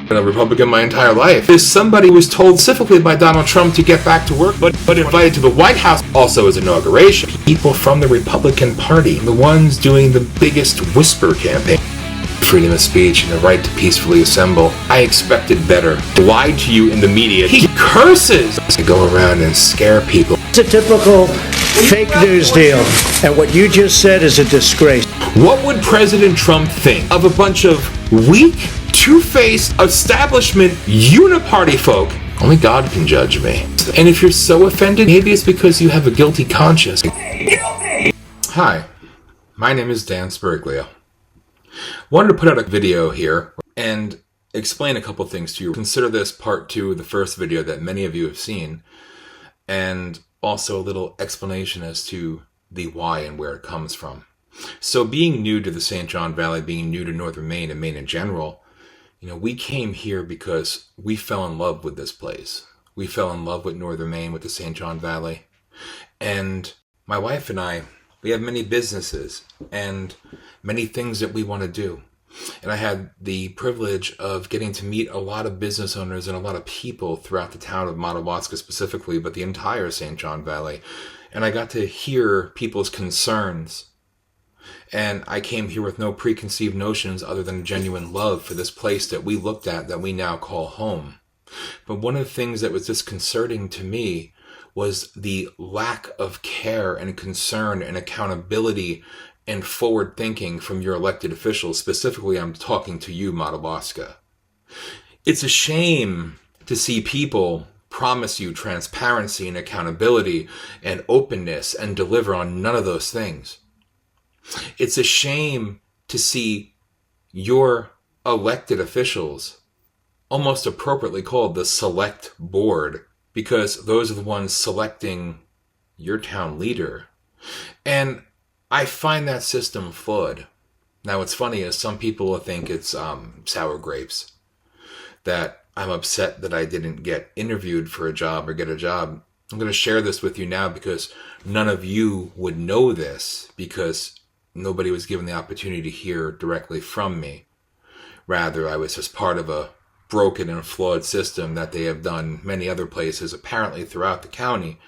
been a Republican my entire life. As somebody was told specifically by Donald Trump to get back to work, but invited to the White House also as inauguration. People from the Republican Party, the ones doing the biggest whisper campaign. Freedom of speech and the right to peacefully assemble. I expected better. Lied to you in the media. He curses to go around and scare people. It's a typical fake news deal, and what you just said is a disgrace. What would President Trump think of a bunch of weak, two-faced, establishment, uniparty folk? Only God can judge me. And if you're so offended, maybe it's because you have a guilty conscience. Guilty! Hi, my name is Dan Spiriglio. Wanted to put out a video here and explain a couple things to you. Consider this part 2 of the first video that many of you have seen, and also a little explanation as to the why and where it comes from. So being new to the St. John Valley, being new to Northern Maine and Maine in general, we came here because we fell in love with this place. We fell in love with Northern Maine, with the St. John Valley. And my wife and I, we have many businesses and many things that we want to do. And I had the privilege of getting to meet a lot of business owners and a lot of people throughout the town of Madawaska specifically, but the entire St. John Valley. And I got to hear people's concerns. And I came here with no preconceived notions other than a genuine love for this place that we looked at that we now call home. But one of the things that was disconcerting to me was the lack of care and concern and accountability and forward thinking from your elected officials. Specifically, I'm talking to you, Madawaska. It's a shame to see people promise you transparency and accountability and openness and deliver on none of those things. It's a shame to see your elected officials, almost appropriately called the select board, because those are the ones selecting your town leader. And I find that system flawed. Now, what's funny is some people will think it's sour grapes, that I'm upset that I didn't get interviewed for a job or get a job. I'm going to share this with you now because none of you would know this, because nobody was given the opportunity to hear directly from me. Rather, I was just part of a broken and flawed system that they have done many other places, apparently throughout the county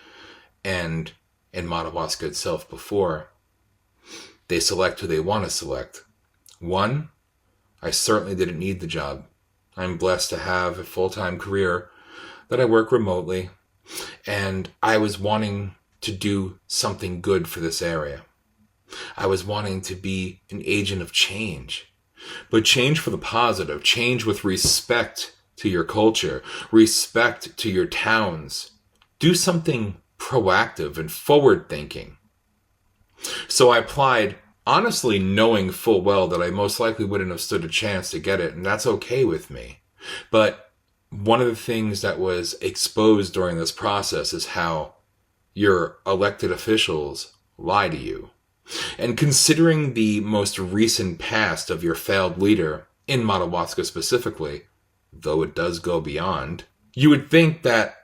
and in Madawaska itself before. They select who they want to select. One, I certainly didn't need the job. I'm blessed to have a full-time career that I work remotely, and I was wanting to do something good for this area. I was wanting to be an agent of change, but change for the positive, change with respect to your culture, respect to your towns. Do something proactive and forward-thinking. So I applied, honestly knowing full well that I most likely wouldn't have stood a chance to get it, and that's okay with me. But one of the things that was exposed during this process is how your elected officials lie to you. And considering the most recent past of your failed leader, in Madawaska specifically, though it does go beyond, you would think that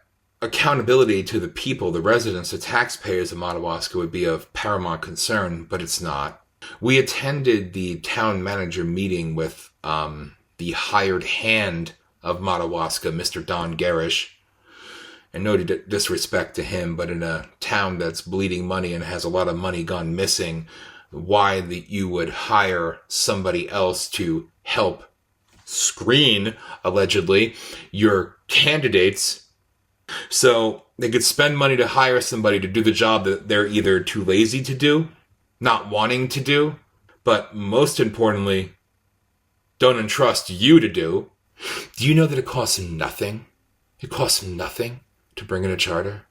accountability to the people, the residents, the taxpayers of Madawaska would be of paramount concern, but it's not. We attended the town manager meeting with the hired hand of Madawaska, Mr. Don Garish. And no disrespect to him, but in a town that's bleeding money and has a lot of money gone missing, why you would hire somebody else to help screen, allegedly, your candidates, so they could spend money to hire somebody to do the job that they're either too lazy to do, not wanting to do, but most importantly, don't entrust you to do. Do you know that it costs nothing? It costs nothing to bring in a charter,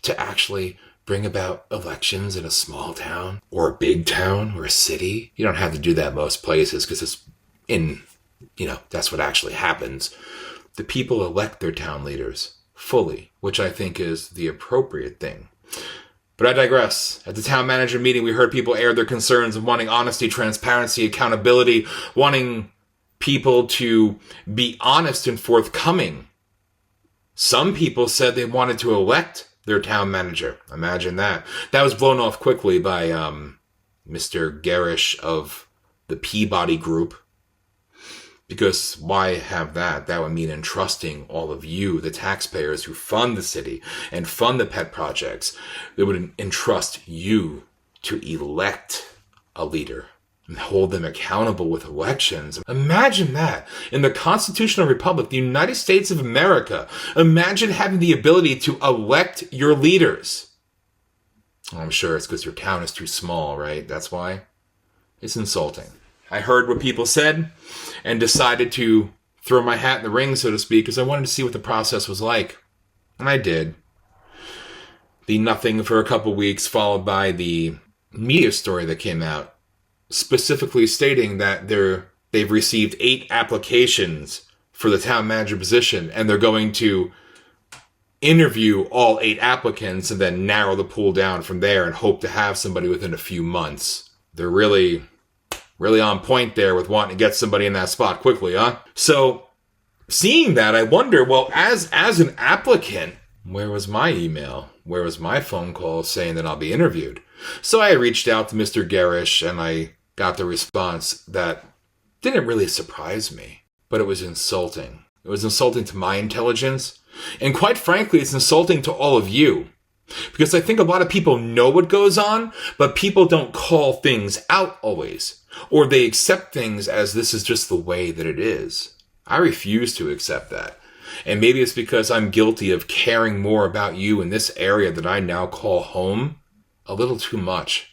to actually bring about elections in a small town or a big town or a city. You don't have to do that most places because it's that's what actually happens. The people elect their town leaders fully, which I think is the appropriate thing. But I digress. At the town manager meeting, we heard people air their concerns of wanting honesty, transparency, accountability, wanting people to be honest and forthcoming. Some people said they wanted to elect their town manager. Imagine that. That was blown off quickly by Mr. Garish of the Peabody Group. Because why have that? That would mean entrusting all of you, the taxpayers who fund the city and fund the pet projects. They would entrust you to elect a leader and hold them accountable with elections. Imagine that. In the constitutional republic, the United States of America, imagine having the ability to elect your leaders. I'm sure it's because your town is too small, right? That's why. It's insulting. I heard what people said and decided to throw my hat in the ring, so to speak, because I wanted to see what the process was like. And I did. The nothing for a couple weeks, followed by the media story that came out, specifically stating that they've received 8 applications for the town manager position, and they're going to interview all 8 applicants and then narrow the pool down from there and hope to have somebody within a few months. They're really on point there with wanting to get somebody in that spot quickly, huh? So, seeing that, I wonder, well, as an applicant, where was my email? Where was my phone call saying that I'll be interviewed? So I reached out to Mr. Garish, and I got the response that didn't really surprise me, but it was insulting. It was insulting to my intelligence, and quite frankly, it's insulting to all of you. Because I think a lot of people know what goes on, but people don't call things out always. Or they accept things as this is just the way that it is. I refuse to accept that. And maybe it's because I'm guilty of caring more about you in this area that I now call home a little too much.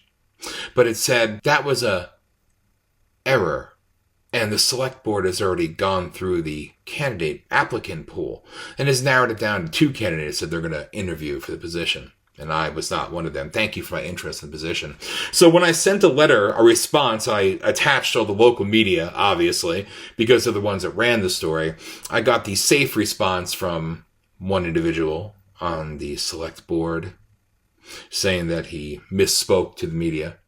But it said that was a error. And the select board has already gone through the candidate applicant pool and has narrowed it down to 2 candidates that they're going to interview for the position. And I was not one of them. Thank you for my interest in the position. So when I sent a response, I attached all the local media, obviously, because they're the ones that ran the story. I got the safe response from one individual on the select board saying that he misspoke to the media.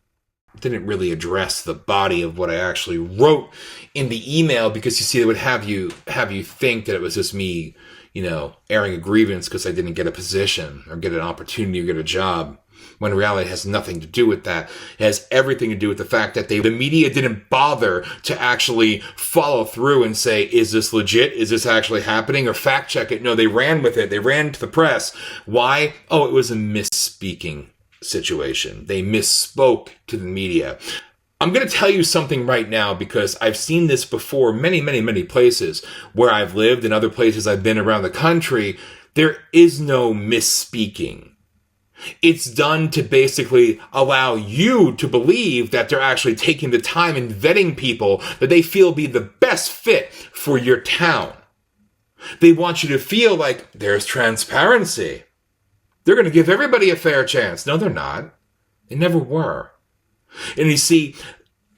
Didn't really address the body of what I actually wrote in the email, because you see, it would have you think that it was just me, airing a grievance because I didn't get a position or get an opportunity or get a job, when in reality it has nothing to do with that. It has everything to do with the fact that the media didn't bother to actually follow through and say, is this legit? Is this actually happening? Or fact check it. No, they ran with it. They ran to the press. Why? Oh, it was a misspeaking situation. They misspoke to the media. I'm going to tell you something right now, because I've seen this before many, many, many places where I've lived and other places I've been around the country. There is no misspeaking. It's done to basically allow you to believe that they're actually taking the time and vetting people that they feel be the best fit for your town. They want you to feel like there's transparency. They're going to give everybody a fair chance. No, they're not. They never were. And you see,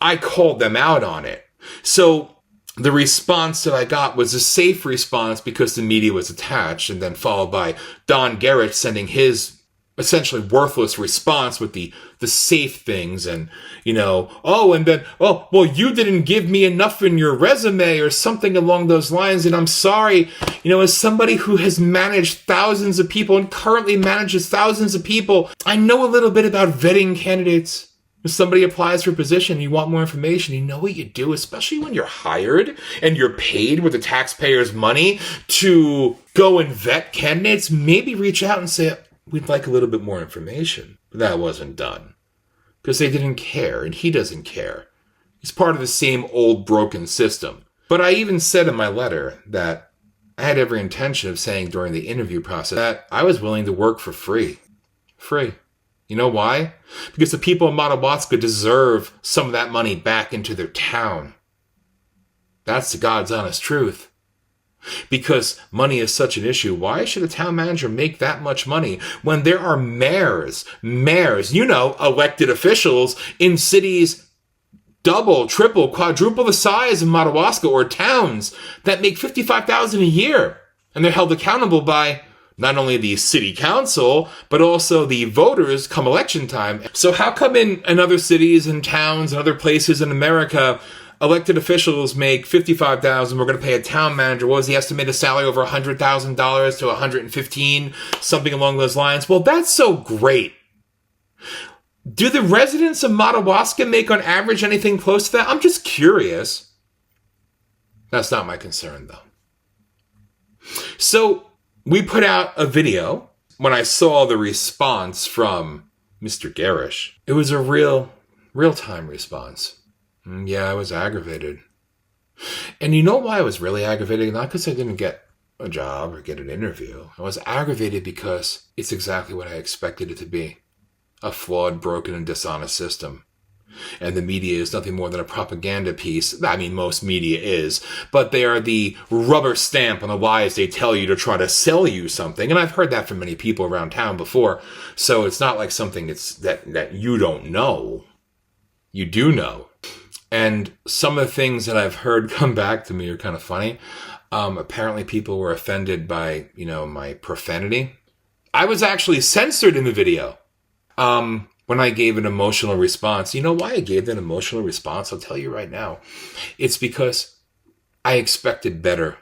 I called them out on it. So the response that I got was a safe response because the media was attached, and then followed by Don Garrett sending his essentially worthless response with the safe things, and you didn't give me enough in your resume or something along those lines, and I'm sorry, as somebody who has managed thousands of people and currently manages thousands of people, I know a little bit about vetting candidates. If somebody applies for a position, you want more information, you know what you do, especially when you're hired and you're paid with the taxpayers' money to go and vet candidates. Maybe reach out and say, we'd like a little bit more information. But that wasn't done because they didn't care, and he doesn't care. He's part of the same old broken system. But I even said in my letter that I had every intention of saying during the interview process that I was willing to work for free. Free. You know why? Because the people of Madawaska deserve some of that money back into their town. That's the God's honest truth. Because money is such an issue, why should a town manager make that much money when there are mayors, elected officials in cities double, triple, quadruple the size of Madawaska, or towns that make $55,000 a year, and they're held accountable by not only the city council, but also the voters come election time. So how come in other cities and towns and other places in America, elected officials make $55,000, we're going to pay a town manager, what was the estimated salary, over $100,000 to $115,000, something along those lines? Well, that's so great. Do the residents of Madawaska make on average anything close to that? I'm just curious. That's not my concern, though. So we put out a video. When I saw the response from Mr. Garish, it was a real-time response. Yeah, I was aggravated. And you know why I was really aggravated? Not because I didn't get a job or get an interview. I was aggravated because it's exactly what I expected it to be. A flawed, broken, and dishonest system. And the media is nothing more than a propaganda piece. I mean, most media is. But they are the rubber stamp on the lies they tell you to try to sell you something. And I've heard that from many people around town before. So it's not like something that you don't know. You do know. And some of the things that I've heard come back to me are kind of funny. Apparently people were offended by, my profanity. I was actually censored in the video. When I gave an emotional response. You know why I gave that emotional response? I'll tell you right now. It's because I expected better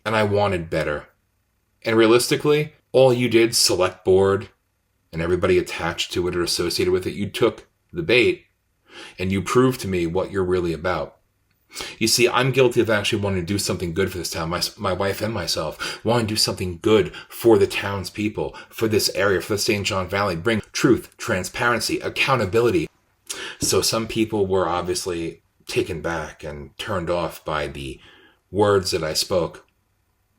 and I wanted better. And realistically, all you did, select board and everybody attached to it or associated with it, you took the bait and you proved to me what you're really about. You see, I'm guilty of actually wanting to do something good for this town. My wife and myself want to do something good for the townspeople, for this area, for the St. John Valley. Bring truth, transparency, accountability. So some people were obviously taken back and turned off by the words that I spoke.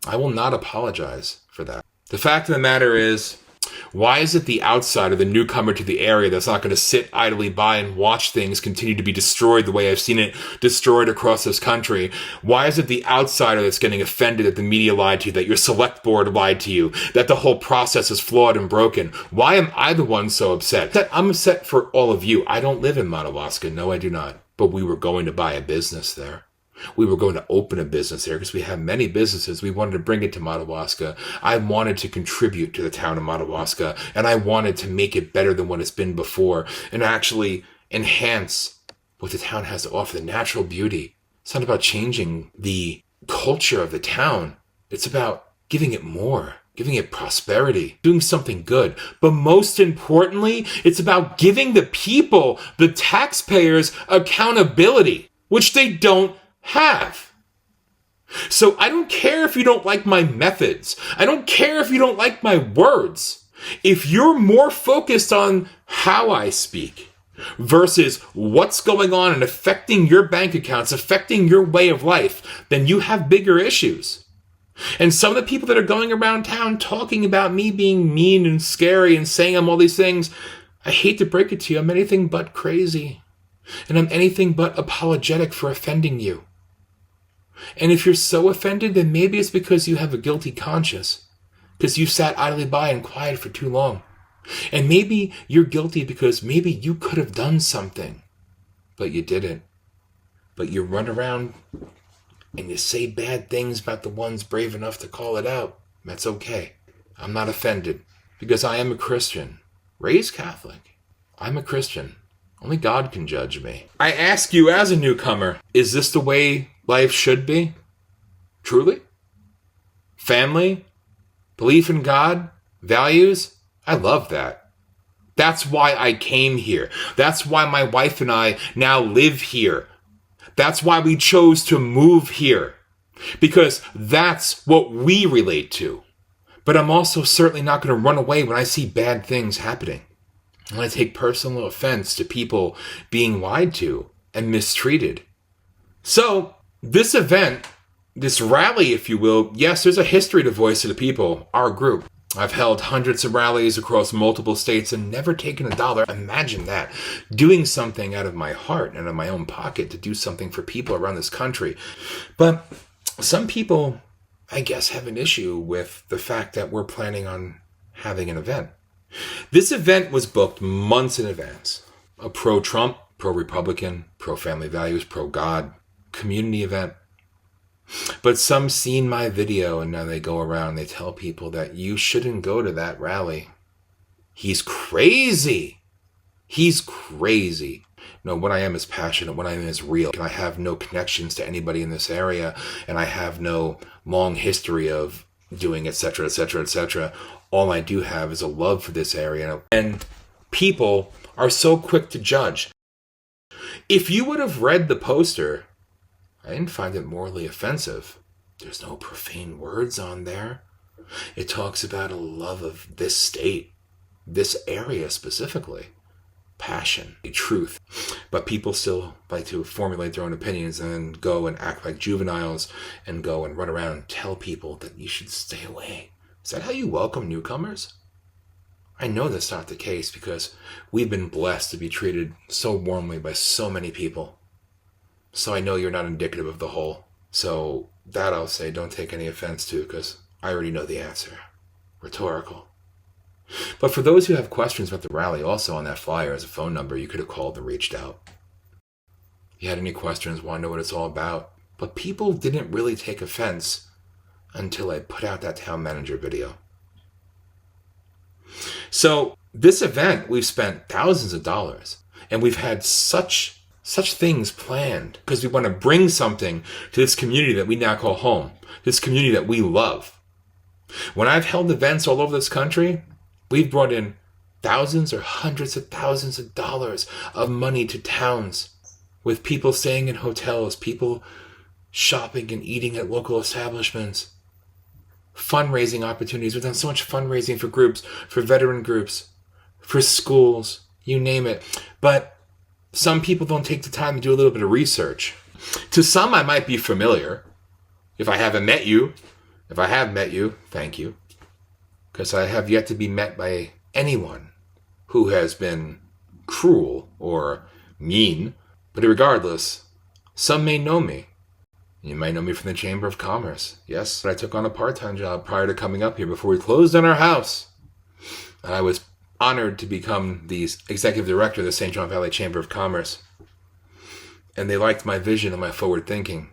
I will not apologize for that. The fact of the matter is, why is it the outsider, the newcomer to the area, that's not going to sit idly by and watch things continue to be destroyed the way I've seen it destroyed across this country? Why is it the outsider that's getting offended that the media lied to you, that your select board lied to you, that the whole process is flawed and broken? Why am I the one so upset? That I'm upset for all of you. I don't live in Madawaska. No, I do not. But we were going to buy a business there. We were going to open a business there because we have many businesses. We wanted to bring it to Madawaska. I wanted to contribute to the town of Madawaska, and I wanted to make it better than what it's been before and actually enhance what the town has to offer, the natural beauty. It's not about changing the culture of the town. It's about giving it more, giving it prosperity, doing something good. But most importantly, it's about giving the people, the taxpayers, accountability, which they don't have. So I don't care if you don't like my methods. I don't care if you don't like my words. If you're more focused on how I speak versus what's going on and affecting your bank accounts, affecting your way of life, then you have bigger issues. And some of the people that are going around town talking about me being mean and scary and saying I'm all these things, I hate to break it to you, I'm anything but crazy. And I'm anything but apologetic for offending you. And if you're so offended, then maybe it's because you have a guilty conscience, because you sat idly by and quiet for too long. And maybe you're guilty because maybe you could have done something, but you didn't. But you run around and you say bad things about the ones brave enough to call it out. That's okay. I'm not offended because I am a Christian, raised Catholic. I'm a Christian. Only God can judge me. I ask you as a newcomer, is this the way life should be? Truly? Family? Belief in God? Values? I love that. That's why I came here. That's why my wife and I now live here. That's why we chose to move here. Because that's what we relate to. But I'm also certainly not going to run away when I see bad things happening. And I take personal offense to people being lied to and mistreated. So, this event, this rally, if you will, yes, there's a history to Voice of the People, our group. I've held hundreds of rallies across multiple states and never taken a dollar. Imagine that. Doing something out of my heart and out of my own pocket to do something for people around this country. But some people, I guess, have an issue with the fact that we're planning on having an event. This event was booked months in advance. A pro-Trump, pro-Republican, pro-family values, pro-God community event. But some seen my video and now they go around and they tell people that you shouldn't go to that rally. He's crazy. He's crazy. No, what I am is passionate. What I am is real. And I have no connections to anybody in this area. And I have no long history of doing etc., etc., etc. All I do have is a love for this area. And people are so quick to judge. If you would have read the poster I didn't find it morally offensive. There's no profane words on there. It talks about a love of this state, this area specifically, passion, truth. But people still like to formulate their own opinions and then go and act like juveniles and go and run around and tell people that you should stay away. Is that how you welcome newcomers? I know that's not the case because we've been blessed to be treated so warmly by so many people. So I know you're not indicative of the whole. So that I'll say don't take any offense to because I already know the answer. Rhetorical. But for those who have questions about the rally, also on that flyer is a phone number you could have called and reached out. You had any questions, want to know what it's all about. But people didn't really take offense until I put out that town manager video. So this event, we've spent thousands of dollars and we've had such things planned because we want to bring something to this community that we now call home, this community that we love. When I've held events all over this country, we've brought in thousands or hundreds of thousands of dollars of money to towns with people staying in hotels, people shopping and eating at local establishments, fundraising opportunities. We've done so much fundraising for groups, for veteran groups, for schools, you name it. But some people don't take the time to do a little bit of research. To some, I might be familiar. If I haven't met you, if I have met you, thank you. Because I have yet to be met by anyone who has been cruel or mean. But regardless, some may know me. You might know me from the Chamber of Commerce. Yes, I took on a part-time job prior to coming up here before we closed on our house. And I was honored to become the executive director of the St. John Valley Chamber of Commerce. And they liked my vision and my forward thinking.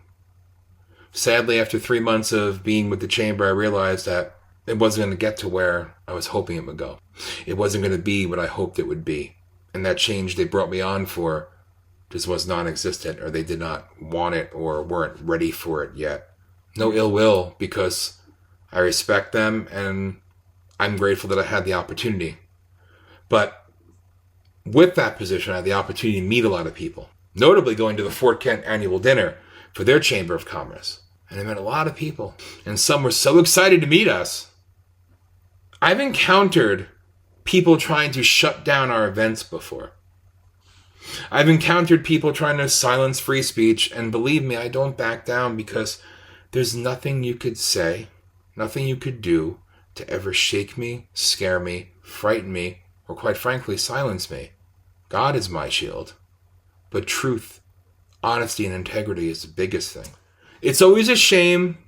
Sadly, after 3 months of being with the chamber, I realized that it wasn't going to get to where I was hoping it would go. It wasn't going to be what I hoped it would be. And that change they brought me on for just was non-existent, or they did not want it or weren't ready for it yet. No ill will, because I respect them and I'm grateful that I had the opportunity. But with that position, I had the opportunity to meet a lot of people, notably going to the Fort Kent annual dinner for their Chamber of Commerce. And I met a lot of people, and some were so excited to meet us. I've encountered people trying to shut down our events before. I've encountered people trying to silence free speech, and believe me, I don't back down because there's nothing you could say, nothing you could do to ever shake me, scare me, frighten me, or quite frankly, silence me. God is my shield. But truth, honesty, and integrity is the biggest thing. It's always a shame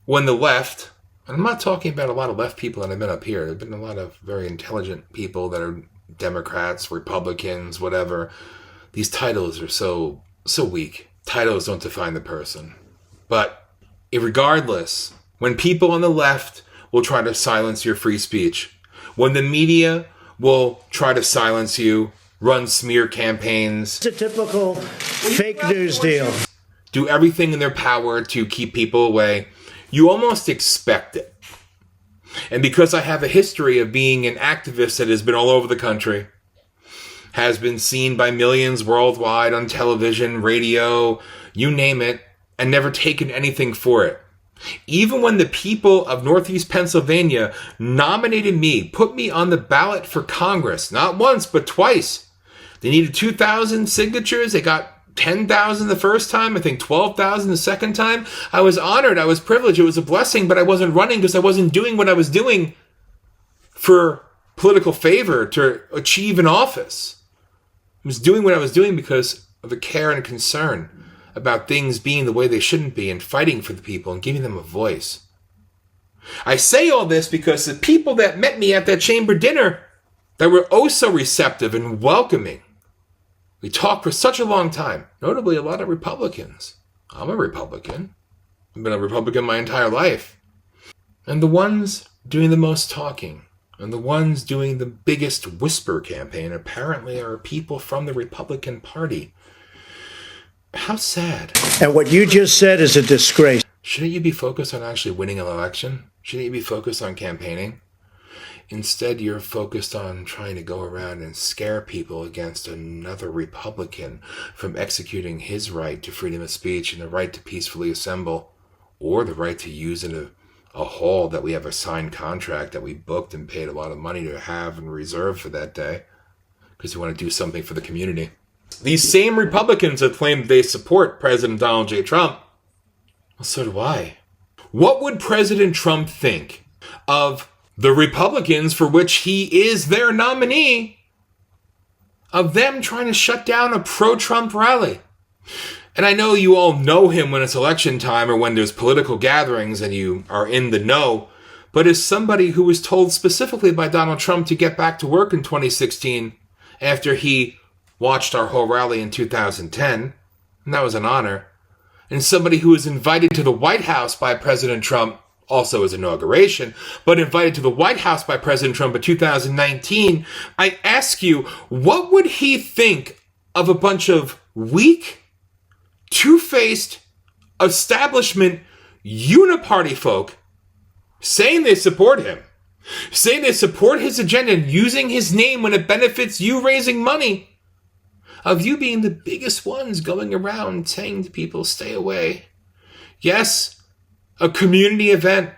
when the left, and I'm not talking about a lot of left people that I've been up here. There have been a lot of very intelligent people that are Democrats, Republicans, whatever. These titles are so weak. Titles don't define the person. But regardless, when people on the left will try to silence your free speech, when the media will try to silence you, run smear campaigns, It's a typical fake news deal. do everything in their power to keep people away, you almost expect it. And because I have a history of being an activist that has been all over the country, has been seen by millions worldwide on television, radio, you name it, and never taken anything for it. Even when the people of Northeast Pennsylvania nominated me, put me on the ballot for Congress, not once, but twice. They needed 2,000 signatures. They got 10,000 the first time, I think 12,000 the second time. I was honored. I was privileged. It was a blessing, but I wasn't running because I wasn't doing what I was doing for political favor to achieve an office. I was doing what I was doing because of a care and a concern about things being the way they shouldn't be and fighting for the people and giving them a voice. I say all this because the people that met me at that chamber dinner that were oh so receptive and welcoming, we talked for such a long time, notably a lot of Republicans. I'm a Republican. I've been a Republican my entire life. And the ones doing the most talking and the ones doing the biggest whisper campaign apparently are people from the Republican Party. How sad. And what you just said is a disgrace. Shouldn't you be focused on actually winning an election? Shouldn't you be focused on campaigning? Instead, you're focused on trying to go around and scare people against another Republican from executing his right to freedom of speech and the right to peacefully assemble, or the right to use in a hall that we have a signed contract that we booked and paid a lot of money to have and reserve for that day because we want to do something for the community. These same Republicans have claimed they support President Donald J. Trump. Well, so do I. What would President Trump think of the Republicans for which he is their nominee, of them trying to shut down a pro-Trump rally? And I know you all know him when it's election time or when there's political gatherings and you are in the know, but as somebody who was told specifically by Donald Trump to get back to work in 2016 after he watched our whole rally in 2010, and that was an honor, and somebody who was invited to the White House by President Trump, also his inauguration, but invited to the White House by President Trump in 2019, I ask you, what would he think of a bunch of weak, two-faced, establishment, uniparty folk saying they support him, saying they support his agenda and using his name when it benefits you raising money, of you being the biggest ones going around saying to people, stay away. Yes, a community event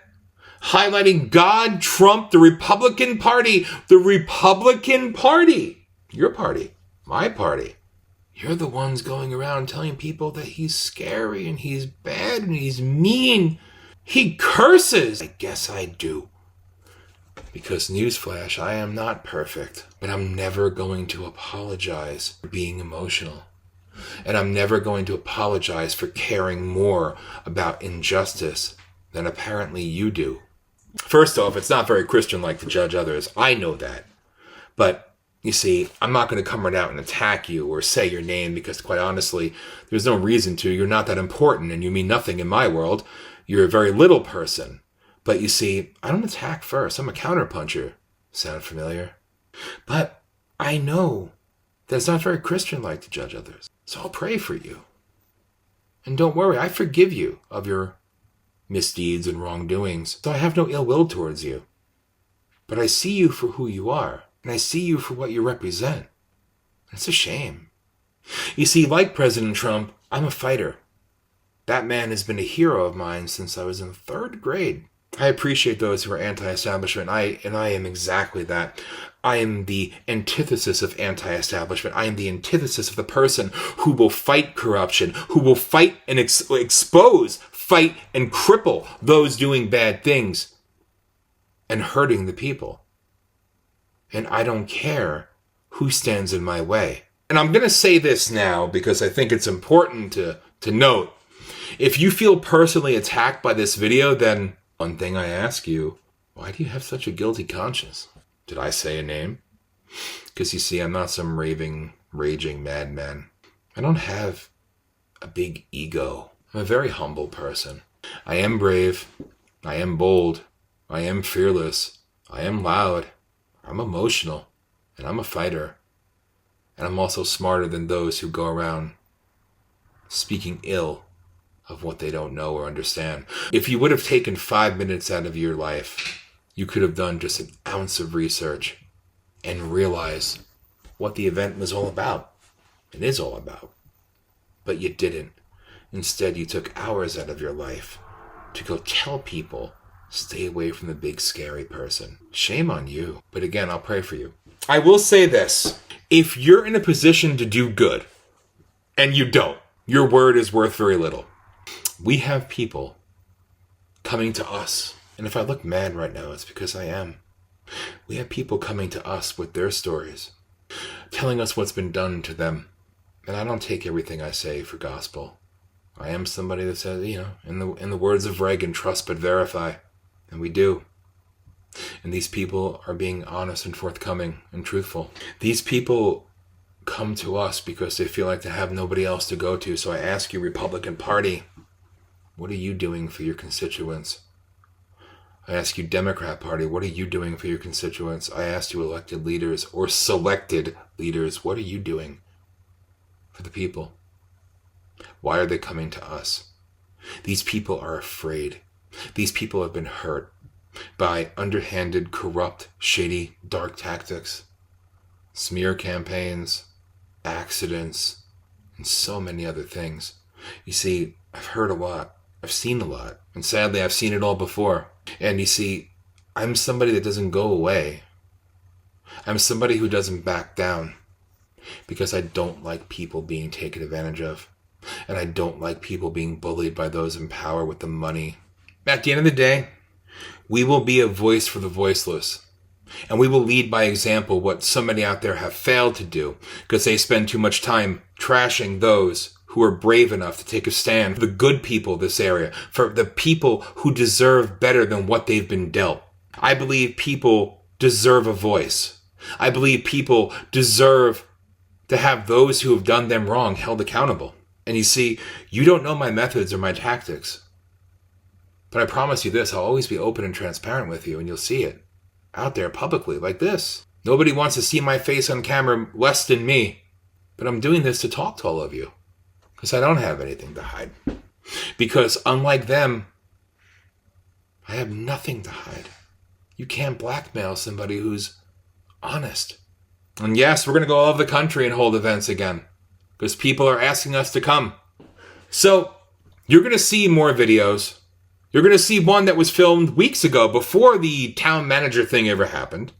highlighting God, Trump, the Republican Party, your party, my party. You're the ones going around telling people that he's scary and he's bad and he's mean. He curses. I guess I do. Because newsflash, I am not perfect, but I'm never going to apologize for being emotional. And I'm never going to apologize for caring more about injustice than apparently you do. First off, it's not very Christian-like to judge others. I know that. But, you see, I'm not going to come right out and attack you or say your name because, quite honestly, there's no reason to. You're not that important and you mean nothing in my world. You're a very little person. But you see, I don't attack first. I'm a counterpuncher. Sound familiar? But I know that it's not very Christian-like to judge others. So I'll pray for you. And don't worry, I forgive you of your misdeeds and wrongdoings. So I have no ill will towards you. But I see you for who you are. And I see you for what you represent. It's a shame. You see, like President Trump, I'm a fighter. That man has been a hero of mine since I was in 3rd grade. I appreciate those who are anti-establishment, and I am exactly that. I am the antithesis of anti-establishment. I am the antithesis of the person who will fight corruption, who will fight and expose, fight and cripple those doing bad things and hurting the people. And I don't care who stands in my way. And I'm going to say this now because I think it's important to note. If you feel personally attacked by this video, then one thing I ask you, why do you have such a guilty conscience? Did I say a name? Because you see, I'm not some raving, raging madman. I don't have a big ego. I'm a very humble person. I am brave. I am bold. I am fearless. I am loud. I'm emotional. And I'm a fighter. And I'm also smarter than those who go around speaking ill of what they don't know or understand. If you would have taken 5 minutes out of your life, you could have done just an ounce of research and realized what the event was all about. It is all about. But you didn't. Instead, you took hours out of your life to go tell people, stay away from the big scary person. Shame on you. But again, I'll pray for you. I will say this. If you're in a position to do good, and you don't, your word is worth very little. We have people coming to us, and if I look mad right now, it's because I am. We have people coming to us with their stories, telling us what's been done to them. And I don't take everything I say for gospel. I am somebody that says, in the words of Reagan, trust but verify. And we do. And these people are being honest and forthcoming and truthful. These people come to us because they feel like they have nobody else to go to. So I ask you, Republican Party, what are you doing for your constituents? I ask you, Democrat Party, what are you doing for your constituents? I ask you, elected leaders or selected leaders, what are you doing for the people? Why are they coming to us? These people are afraid. These people have been hurt. by underhanded, corrupt, shady, dark tactics, smear campaigns, accidents, and so many other things. You see, I've heard a lot. I've seen a lot. And sadly, I've seen it all before. And you see, I'm somebody that doesn't go away. I'm somebody who doesn't back down. Because I don't like people being taken advantage of. And I don't like people being bullied by those in power with the money. At the end of the day, we will be a voice for the voiceless. And we will lead by example what so many out there have failed to do because they spend too much time trashing those who are brave enough to take a stand for the good people of this area, for the people who deserve better than what they've been dealt. I believe people deserve a voice. I believe people deserve to have those who have done them wrong held accountable. And you see, you don't know my methods or my tactics. But I promise you this, I'll always be open and transparent with you, and you'll see it out there publicly like this. Nobody wants to see my face on camera less than me. But I'm doing this to talk to all of you. Because I don't have anything to hide. Because unlike them, I have nothing to hide. You can't blackmail somebody who's honest. And yes, we're going to go all over the country and hold events again. Because people are asking us to come. So, you're going to see more videos. You're going to see one that was filmed weeks ago before the town manager thing ever happened.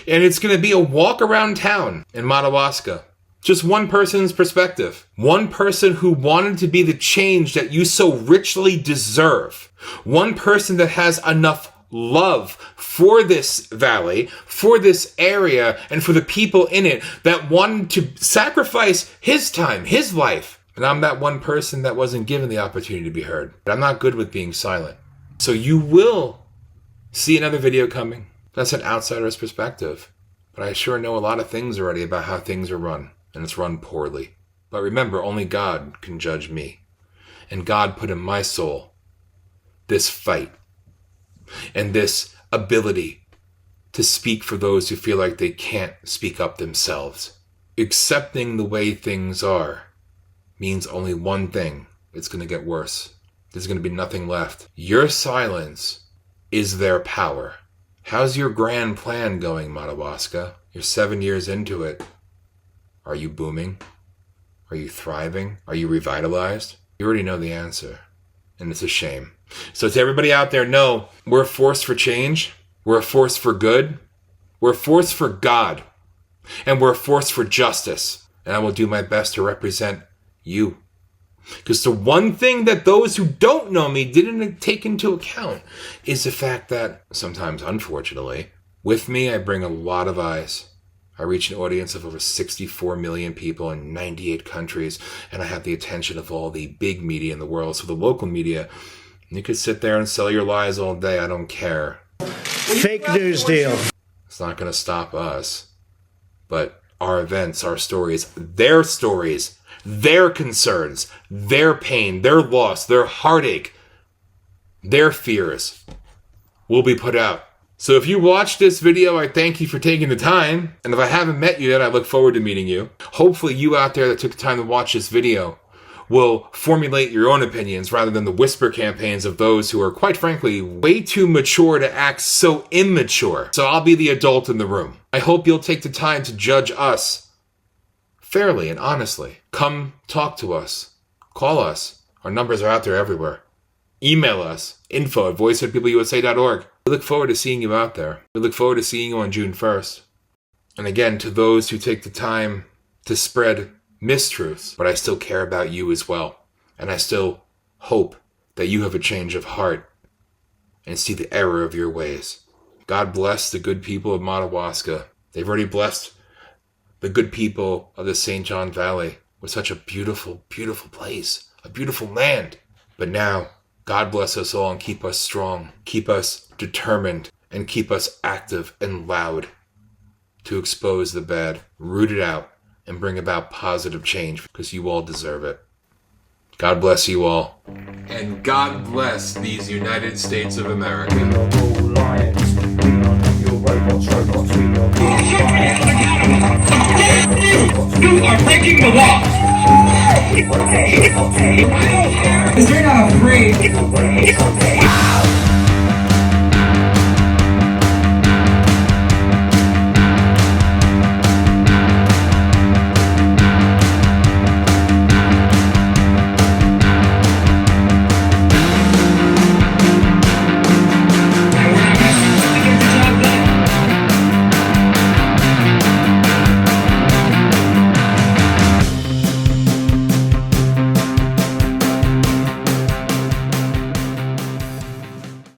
And it's going to be a walk around town in Madawaska. Just one person's perspective. One person who wanted to be the change that you so richly deserve. One person that has enough love for this valley, for this area, and for the people in it that wanted to sacrifice his time, his life. And I'm that one person that wasn't given the opportunity to be heard. But I'm not good with being silent. So you will see another video coming. That's an outsider's perspective. But I sure know a lot of things already about how things are run. And it's run poorly. But remember, only God can judge me. And God put in my soul this fight. And this ability to speak for those who feel like they can't speak up themselves. Accepting the way things are means only one thing. It's going to get worse. There's going to be nothing left. Your silence is their power. How's your grand plan going, Madawaska? You're 7 years into it. Are you booming? Are you thriving? Are you revitalized? You already know the answer. And it's a shame. So to everybody out there, know we're a force for change. We're a force for good. We're a force for God. And we're a force for justice. And I will do my best to represent you. Because the one thing that those who don't know me didn't take into account is the fact that, sometimes unfortunately, with me I bring a lot of eyes. I reach an audience of over 64 million people in 98 countries, and I have the attention of all the big media in the world. So the local media, you could sit there and sell your lies all day. I don't care. Fake news deal. It's not going to stop us. But our events, our stories, their concerns, their pain, their loss, their heartache, their fears will be put out. So if you watched this video, I thank you for taking the time. And if I haven't met you yet, I look forward to meeting you. Hopefully you out there that took the time to watch this video will formulate your own opinions rather than the whisper campaigns of those who are, quite frankly, way too mature to act so immature. So I'll be the adult in the room. I hope you'll take the time to judge us fairly and honestly. Come talk to us. Call us. Our numbers are out there everywhere. Email us, info@voiceofthepeopleUSA.org. We look forward to seeing you out there. We look forward to seeing you on June 1st. And again, to those who take the time to spread mistruths, but I still care about you as well. And I still hope that you have a change of heart and see the error of your ways. God bless the good people of Madawaska. They've already blessed the good people of the St. John Valley with such a beautiful, beautiful place, a beautiful land. But now, God bless us all and keep us strong, keep us determined, and keep us active and loud to expose the bad, root it out, and bring about positive change because you all deserve it. God bless you all. And God bless these United States of America. You are breaking the law. Because you're not afraid.